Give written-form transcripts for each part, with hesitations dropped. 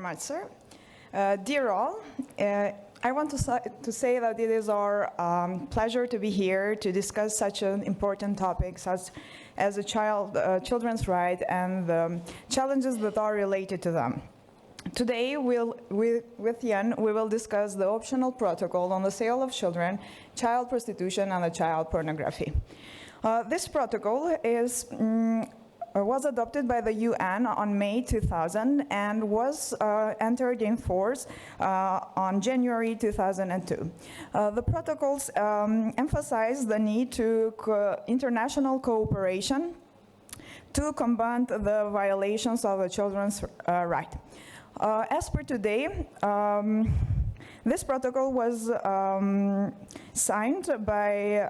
much, sir. Dear all, I want to say that it is our pleasure to be here to discuss such an important topic such as children's rights and the challenges that are related to them. Today, with Jan, we will discuss the optional protocol on the sale of children, child prostitution, and child pornography. This protocol was adopted by the UN on May 2000 and was entered in force on January 2002. The protocols emphasize the need to international cooperation to combat the violations of the children's rights. As per today, this protocol was signed by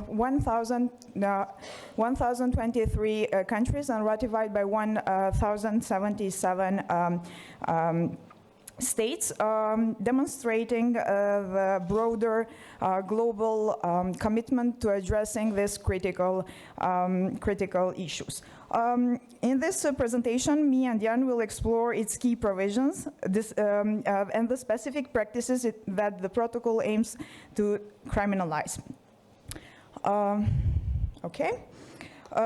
1,023 countries and ratified by 1,077 states, demonstrating the broader global commitment to addressing these critical issues. In this presentation, me and Jan will explore its key provisions and the specific practices that the protocol aims to criminalize.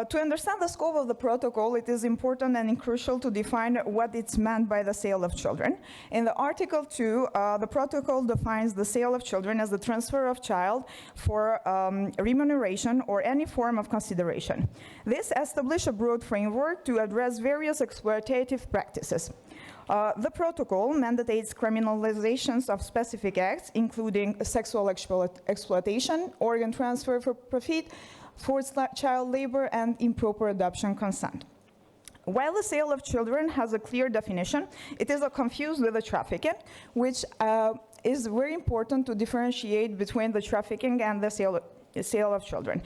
To understand the scope of the protocol, it is important and crucial to define what it's meant by the sale of children. In the Article 2, the protocol defines the sale of children as the transfer of child for remuneration or any form of consideration. This establishes a broad framework to address various exploitative practices. The protocol mandates criminalizations of specific acts, including sexual exploitation, organ transfer for profit, forced child labor, and improper adoption consent. While the sale of children has a clear definition, it is confused with the trafficking, which is very important to differentiate between the trafficking and the sale of children.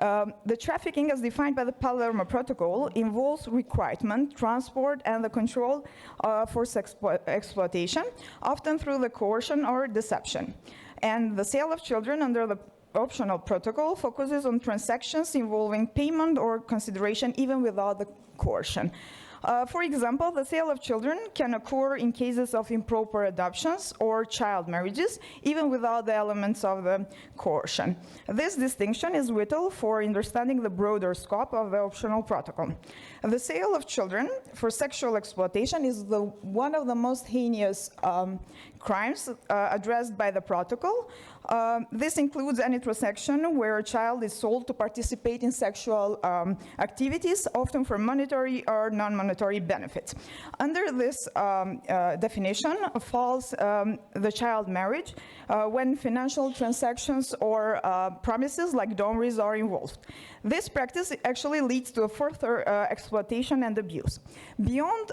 The trafficking, as defined by the Palermo Protocol, involves requirement, transport, and the control for sex exploitation, often through the coercion or deception. And the sale of children under the optional protocol focuses on transactions involving payment or consideration even without the coercion. For example, the sale of children can occur in cases of improper adoptions or child marriages, even without the elements of the coercion. This distinction is vital for understanding the broader scope of the optional protocol. The sale of children for sexual exploitation is one of the most heinous crimes addressed by the protocol. This includes any transaction where a child is sold to participate in sexual activities, often for monetary or non-monetary benefits. Under this definition falls the child marriage, when financial transactions or promises like dowries are involved. This practice actually leads to a further exploitation and abuse. Beyond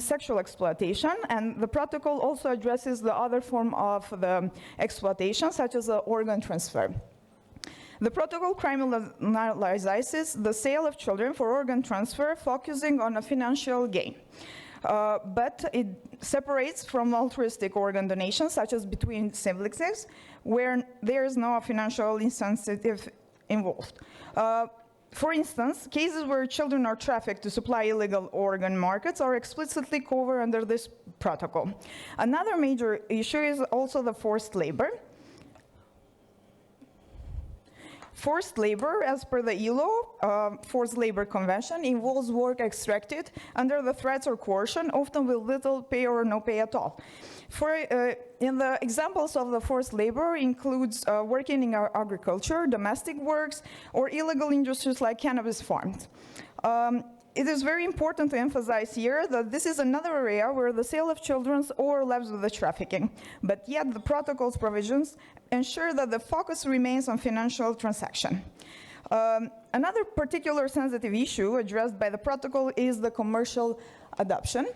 sexual exploitation, and the protocol also addresses the other form of the exploitation, such as the organ transfer. The protocol criminalizes the sale of children for organ transfer, focusing on a financial gain. But it separates from altruistic organ donation, such as between siblings, where there is no financial incentive involved. For instance, cases where children are trafficked to supply illegal organ markets are explicitly covered under this protocol. Another major issue is also the forced labor. Forced labor, as per the ILO, Forced Labor Convention, involves work extracted under the threats or coercion, often with little pay or no pay at all. In the examples of the forced labor includes working in agriculture, domestic works, or illegal industries like cannabis farms. It is very important to emphasize here that this is another area where the sale of children overlaps with the trafficking, but yet the protocol's provisions ensure that the focus remains on financial transaction. Another particular sensitive issue addressed by the protocol is the commercial adoption,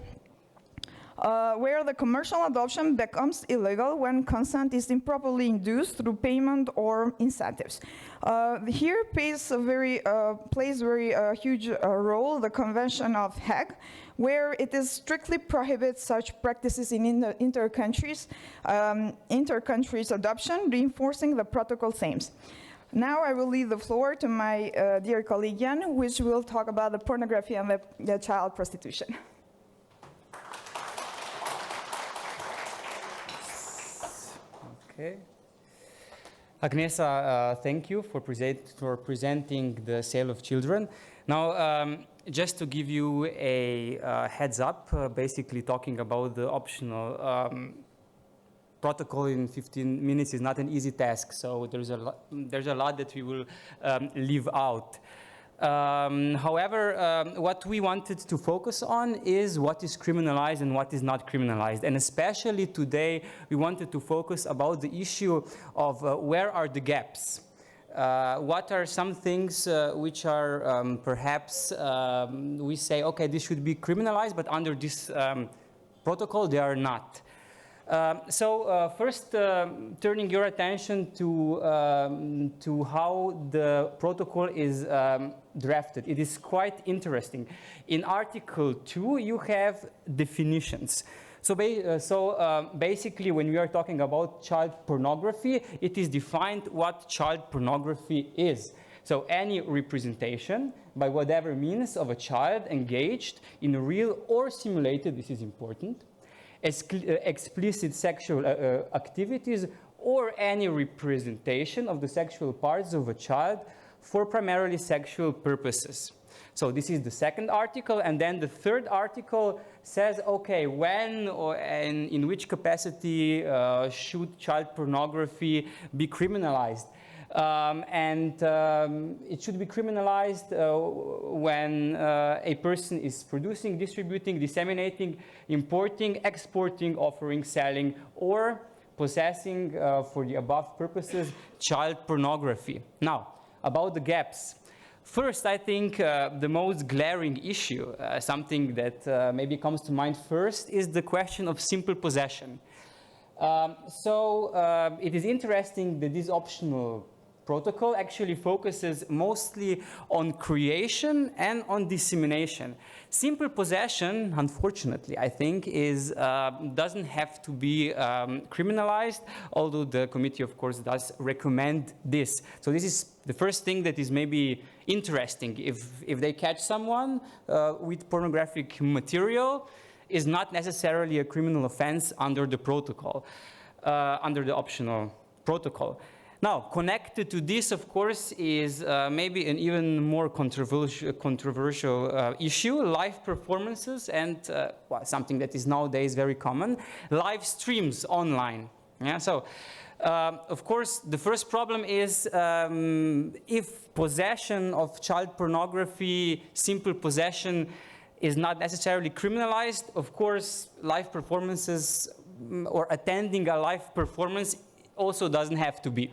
where the commercial adoption becomes illegal when consent is improperly induced through payment or incentives. Here plays a very huge role the Convention of Hague, where it is strictly prohibits such practices in inter-countries adoption, reinforcing the protocol's aims. Now I will leave the floor to my dear colleague Jan, which will talk about the pornography and the child prostitution. Okay. Agnesa, thank you for presenting the sale of children. Now, just to give you a heads up, basically talking about the optional protocol in 15 minutes is not an easy task, so there's a lot that we will leave out. However, what we wanted to focus on is what is criminalized and what is not criminalized. And especially today, we wanted to focus about the issue of where are the gaps. What are some things which are perhaps we say, okay, this should be criminalized, but under this protocol, they are not. First, turning your attention to how the protocol is drafted. It is quite interesting. In Article 2, you have definitions. So basically, when we are talking about child pornography, it is defined what child pornography is. So any representation, by whatever means, of a child engaged in real or simulated, this is important, explicit sexual activities, or any representation of the sexual parts of a child for primarily sexual purposes. So this is the second article, and then the third article says, okay, when and in which capacity should child pornography be criminalized? It should be criminalized when a person is producing, distributing, disseminating, importing, exporting, offering, selling, or possessing for the above purposes child pornography. Now, about the gaps. First, I think the most glaring issue, something that maybe comes to mind first, is the question of simple possession. It is interesting that this optional protocol actually focuses mostly on creation and on dissemination. Simple possession, unfortunately, I think, doesn't have to be criminalized, although the committee, of course, does recommend this. So this is the first thing that is maybe interesting. If they catch someone with pornographic material, is not necessarily a criminal offense under the protocol, under the optional protocol. Now, connected to this, of course, is maybe an even more controversial issue, live performances and something that is nowadays very common, live streams online. Yeah, so, of course, the first problem is if possession of child pornography, simple possession, is not necessarily criminalized, of course, live performances or attending a live performance also doesn't have to be.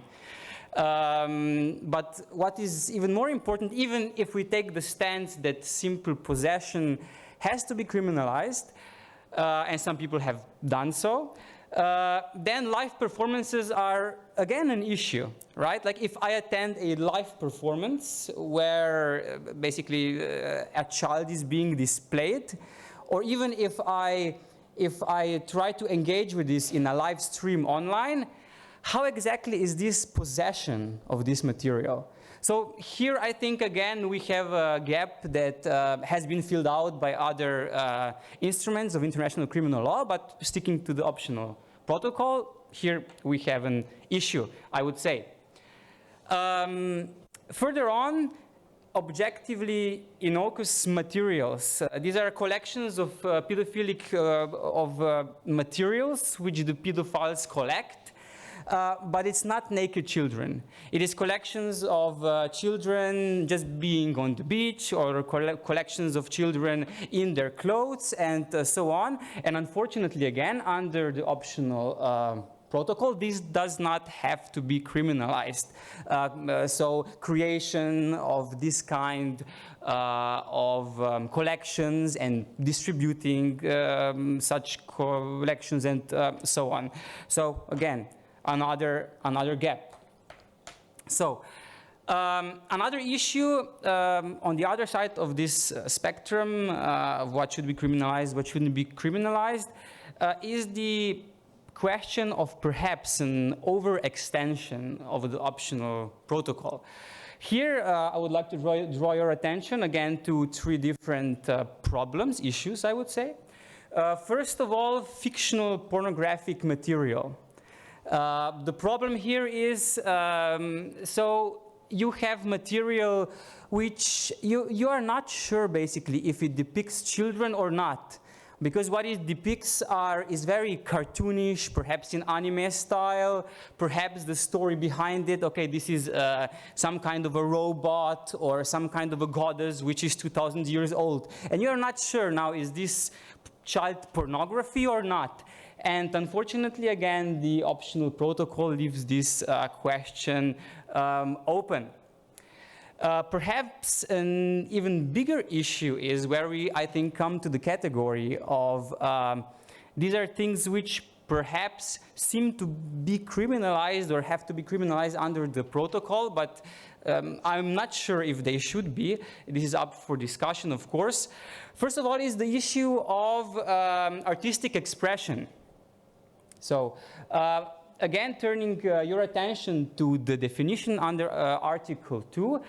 But what is even more important, even if we take the stance that simple possession has to be criminalized, and some people have done so, then live performances are again an issue, right? Like if I attend a live performance where basically a child is being displayed, or even if I try to engage with this in a live stream online, how exactly is this possession of this material? So here I think again we have a gap that has been filled out by other instruments of international criminal law, but sticking to the optional protocol, here we have an issue, I would say. Further on, objectively innocuous materials. These are collections of pedophilic materials which the pedophiles collect. But it's not naked children. It is collections of children just being on the beach, or collections of children in their clothes, and so on. And unfortunately, again, under the optional protocol, this does not have to be criminalized. So creation of this kind of collections and distributing such collections and so on. So again, another gap. So another issue on the other side of this spectrum of what should be criminalized, what shouldn't be criminalized, is the question of perhaps an overextension of the optional protocol. Here, I would like to draw your attention again to three different problems, issues, I would say. First of all, fictional pornographic material. The problem here is, so you have material which you are not sure basically if it depicts children or not. Because what it depicts is very cartoonish, perhaps in anime style, perhaps the story behind it, okay, this is some kind of a robot or some kind of a goddess which is 2,000 years old. And you're not sure now, is this child pornography or not? And unfortunately, again, the optional protocol leaves this question open. Perhaps an even bigger issue is where we, I think, come to the category of these are things which perhaps seem to be criminalized or have to be criminalized under the protocol, but I'm not sure if they should be. This is up for discussion, of course. First of all is the issue of artistic expression. So, again, turning your attention to the definition under Article 2,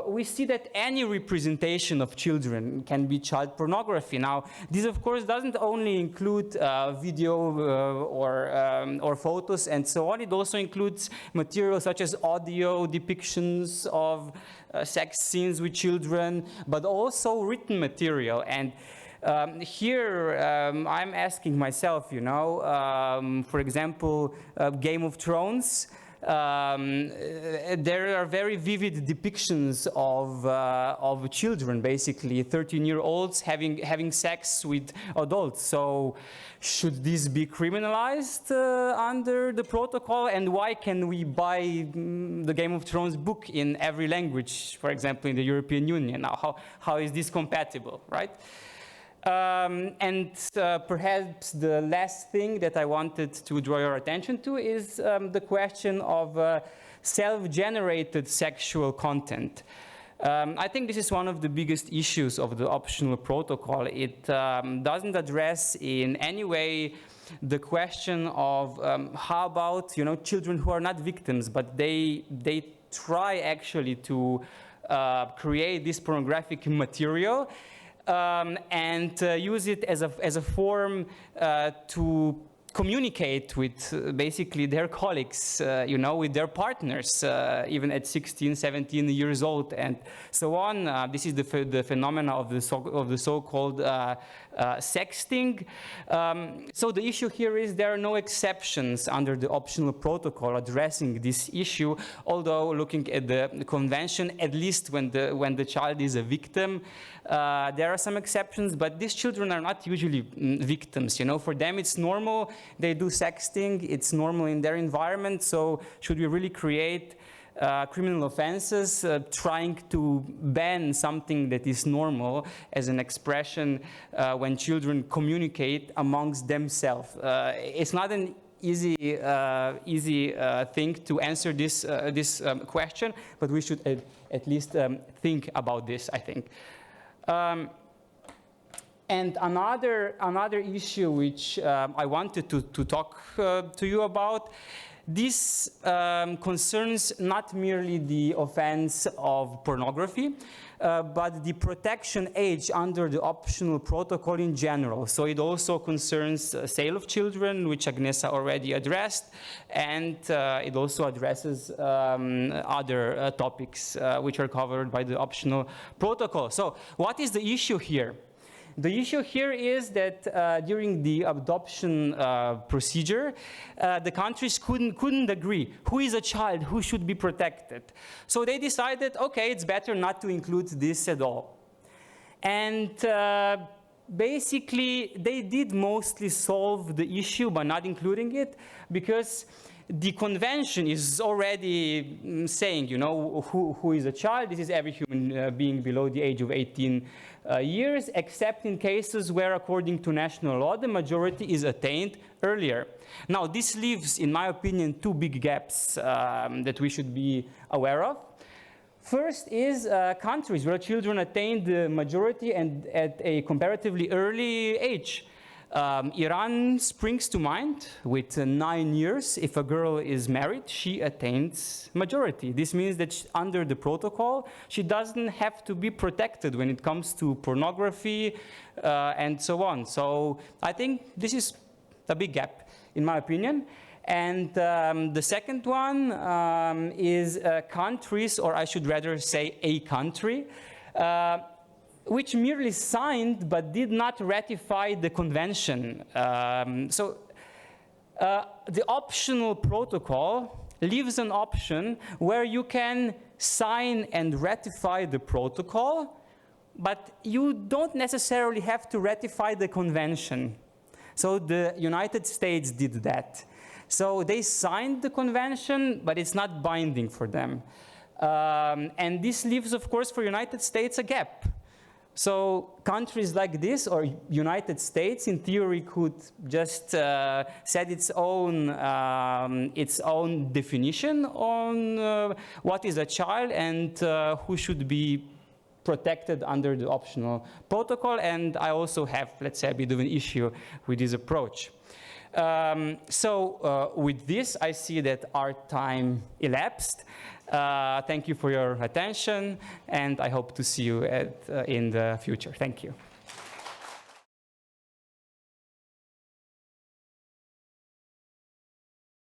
we see that any representation of children can be child pornography. Now, this of course doesn't only include video or photos and so on. It also includes material such as audio depictions of sex scenes with children, but also written material. And here, I'm asking myself, you know, for example, Game of Thrones, there are very vivid depictions of children, basically 13-year-olds having sex with adults. So should this be criminalized under the protocol? And why can we buy the Game of Thrones book in every language, for example, in the European Union? Now, how is this compatible, right? Perhaps the last thing that I wanted to draw your attention to is the question of self-generated sexual content. I think this is one of the biggest issues of the optional protocol. It doesn't address in any way the question of how about, you know, children who are not victims, but they try actually to create this pornographic material. And use it as a form to communicate with basically their colleagues, you know, with their partners, even at 16, 17 years old, and so on. This is the phenomena of the so-called sexting. So the issue here is there are no exceptions under the optional protocol addressing this issue, although looking at the convention, at least when the child is a victim, there are some exceptions, but these children are not usually victims, you know. For them it's normal, they do sexting, it's normal in their environment, so should we really create criminal offenses trying to ban something that is normal as an expression when children communicate amongst themselves? It's not an easy thing to answer this question, but we should at least think about this, I think. And another issue which I wanted to talk to you about, this concerns not merely the offense of pornography, but the protection age under the optional protocol in general. So it also concerns sale of children, which Agnesa already addressed, and it also addresses other topics which are covered by the optional protocol. So what is the issue here? The issue here is that during the adoption procedure, the countries couldn't agree who is a child, who should be protected. So they decided, okay, it's better not to include this at all. And basically, they did mostly solve the issue by not including it, because the convention is already saying, you know, who is a child. This is every human being below the age of 18 years, except in cases where, according to national law, the majority is attained earlier. Now, this leaves, in my opinion, two big gaps that we should be aware of. First is countries where children attain the majority and at a comparatively early age. Iran springs to mind with 9 years. If a girl is married, she attains majority. This means that under the protocol, she doesn't have to be protected when it comes to pornography and so on. So I think this is a big gap, in my opinion. And the second one is countries, or I should rather say a country, which merely signed but did not ratify the convention. The optional protocol leaves an option where you can sign and ratify the protocol, but you don't necessarily have to ratify the convention. So the United States did that. So they signed the convention, but it's not binding for them. And this leaves, of course, for United States a gap. So countries like this, or United States, in theory, could just set its own definition on what is a child and who should be protected under the optional protocol. And I also have, let's say, a bit of an issue with this approach. With this, I see that our time elapsed. Thank you for your attention, and I hope to see you in the future. Thank you.